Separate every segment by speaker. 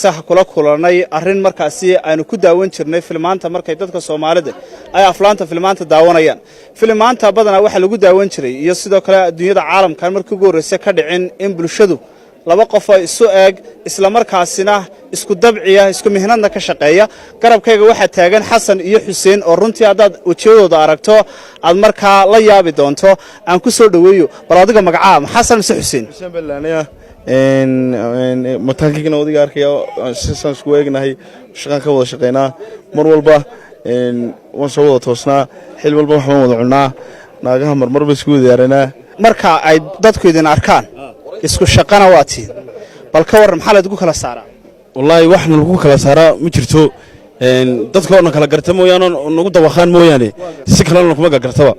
Speaker 1: sax kula kulanay arrin markaasi aanu ku daawan jirnay filmaanta markay dadka Soomaalida ay aflaanta filmaanta daawanayaan filmaanta badana waxa lagu daawan jiray iyo sidoo kale adduunyada caalamka markii ugu horeysay ka dhicin in bulshadu laba qof ay isu eeg isla markaasina isku dabciya isku mihnadna ka shaqeeya garabkayga waxa taagan Xasan iyo Xuseen oo runtii hadaad wajiyadooda aragto aad markaa la yaabi doonto aan ku soo dhaweeyo bal adiga magaca Xasan mise Xuseen
Speaker 2: balaanaya mataankiina wadiga arkayo sisan isku eegnahay shaqan ka wada shaqeynaa mar walba waan soo wada toosnaa xil walba waxaan wada cunaa naagaha marmar ba isku wadaarana
Speaker 1: marka ay dadku idin arkaan isku shaqana waatiin bal ka waran maxaa la idinku kala saaraa
Speaker 2: wallahi waxna lagu kala saaraa ma jirto dadka oo kala garta mooyaan nagu dawaqaan mooyaane si kale kuma gartaba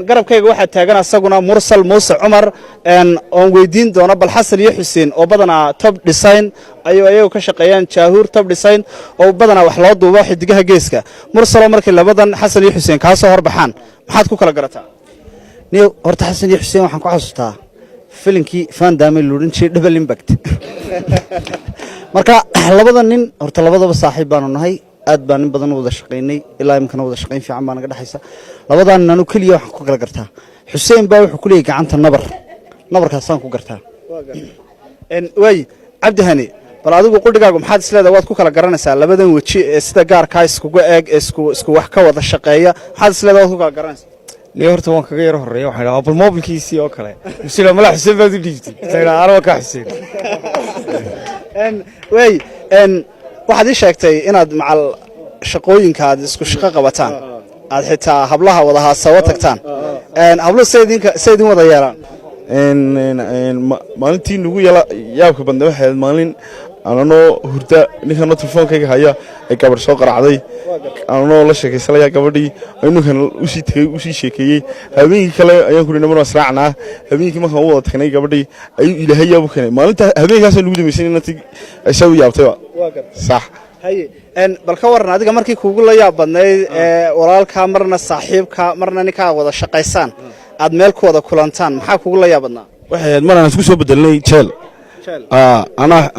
Speaker 1: garabkayga waxa taagan asaguna Mursal Muuse Umar oo weydiin doona bal Xasan iyo Xuseen oo badana top design ayagu ka shaqeeyaan Jaahuur top design oo badana wax loo duubo xidigaha geeska Mursal markii labadan Xasan iyo Xuseen ka soo horbaxaan maxaad ku kala garataa
Speaker 3: niyo horta Xasan iyo Xuseen waxaan ku xasuustaa filimkii Van Damme Lurinchi Double Impact marka labadan nin horta labadaba saaxiib baan nahay aad baan in badan wada shaqeynay ilaa imkana wada shaqeyn fiican baan naga dhaxaysa labadan nanu kaliya wax ku kala gartaa Xuseen baa wuxuu ku leeyahay gacanta nabarkaasaan ku gartaa
Speaker 1: way Cabdihani bal adigu qudhigaagu maxaad isleedahay waad ku kala garanaysaa labadan waji ee sida gaarka iskugu eeg isku wax ka wada shaqeeya maxaad isleedahay waad ku kala garanaysaa
Speaker 4: ليه هرت وان كغير هرية وحنا أبل موبل كيسي أو كله مسيلا ملا حسين بدو ديفتي تقول أنا وكا حسين
Speaker 1: way waxaad ii sheegtay inaad macal shaqooyinka aad isku shaqo qabataan aad xitaa hablaha wada haasawa tagtaan hablo seedin wada yeelaan
Speaker 2: maalintii nagu yaabka bandaba xeed maalin anoo hurda ninkana telefoonkayga haya ay gabar soo qaracday anoo la sheekaysanaya gabadhii ninkan u sii sheekeeyey habeenkii kale ayaan ku dhinay israacnaa habeenkii markaan u wada tagnay gabadhii ayuu ilaahay yaab u keenay maalinta habeenkaas lagu dhameysay intii ay soo yaabtayba sax
Speaker 1: haye bal ka waran adiga markii kuugu la yaab badnayd walaalka marna saaxiibka marna ninka wada shaqaysaan aad meel ku wada kulantaan maxaa kuugu la yaab badnaa
Speaker 2: waxay maraan isku soo bedelnay jeel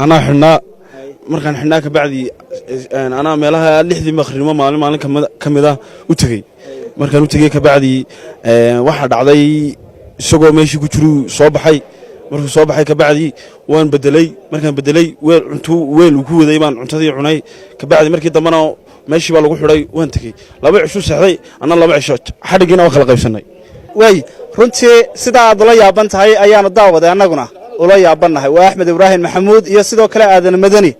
Speaker 2: أنا حنا مركان حنا كبعدي أنا ملها لحدي مخرمة مالين كم ذا وتجي مركان وتجي كبعدي واحد عضي سجوا ماشي كترو صباحي مركان صباحي كبعدي وين بدلي مركان بدلي وين أنتو وين وكوا دايما عنتذي عني كبعدي مركان ضمنا ماشي بالله حري وين تجي لا بعشوا سحري أنا لا بعشات حد جينا وخلق يسني
Speaker 1: way runtii sida aad la yaaban tahay ayaan daawaday annaguna ula yaabanahay waa Axmed Ibrahim Maxamuud iyo sidoo kale Aadan Madani